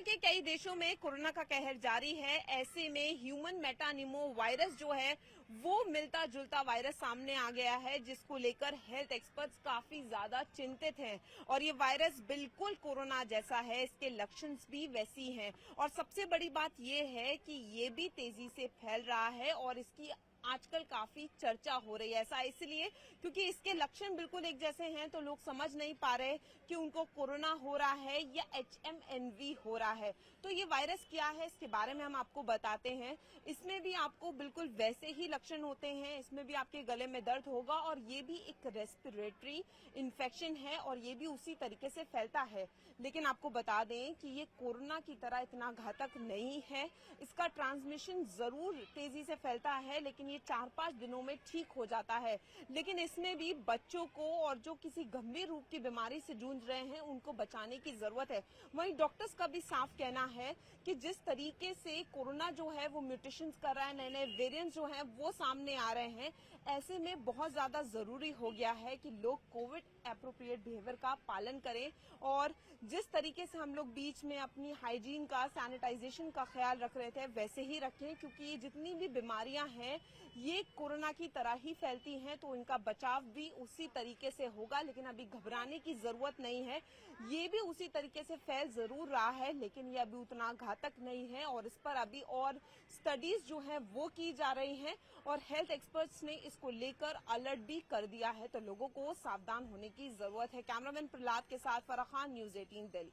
के कई देशों में कोरोना का कहर जारी है। ऐसे में ह्यूमन मेटानिमो वायरस जो है वो मिलता जुलता वायरस सामने आ गया है, जिसको लेकर हेल्थ एक्सपर्ट्स काफी ज्यादा चिंतित हैं। और ये वायरस बिल्कुल कोरोना जैसा है, इसके लक्षण भी वैसी हैं। और सबसे बड़ी बात ये है कि ये भी तेजी से फैल रहा है और इसकी आजकल काफी चर्चा हो रही है। ऐसा इसलिए क्योंकि इसके लक्षण बिल्कुल एक जैसे हैं, तो लोग समझ नहीं पा रहे कि उनको कोरोना हो रहा है या HMNV हो रहा है। तो ये वायरस क्या है, इसके बारे में हम आपको बताते हैं। इसमें भी आपको बिल्कुल वैसे ही लक्षण होते हैं, इसमें भी आपके गले में दर्द होगा और ये भी एक रेस्पिरेटरी इन्फेक्शन है और ये भी उसी तरीके से फैलता है। लेकिन आपको बता दें कि ये कोरोना की तरह इतना घातक नहीं है। इसका ट्रांसमिशन जरूर तेजी से फैलता है, लेकिन ये 4-5 दिनों में ठीक हो जाता है। लेकिन इसमें भी बच्चों को और जो किसी गंभीर रूप की बीमारी से जूझ रहे हैं उनको बचाने की जरूरत है। वहीं डॉक्टर्स का भी साफ कहना है कि जिस तरीके से कोरोना जो है वो म्यूटेशंस कर रहा है, नए नए वेरिएंट्स जो हैं वो सामने आ रहे हैं, ऐसे में बहुत ज्यादा जरूरी हो गया है कि लोग कोविड एप्रोप्रिएट बिहेवियर का पालन करें और जिस तरीके से हम लोग बीच में अपनी हाइजीन का, सैनिटाइजेशन का ख्याल रख रहे थे वैसे ही रखें, क्योंकि ये जितनी भी बीमारियां हैं ये कोरोना की तरह ही फैलती हैं, तो इनका बचाव भी उसी तरीके से होगा। लेकिन अभी घबराने की जरूरत नहीं है। ये भी उसी तरीके से फैल जरूर रहा है, लेकिन ये अभी उतना घातक नहीं है और इस पर अभी और स्टडीज जो है वो की जा रही हैं और हेल्थ एक्सपर्ट्स ने इसको लेकर अलर्ट भी कर दिया है। तो लोगों को सावधान होने की जरूरत है। कैमरामैन प्रहलाद के साथ फराह खान, न्यूज़ 18 दिल्ली।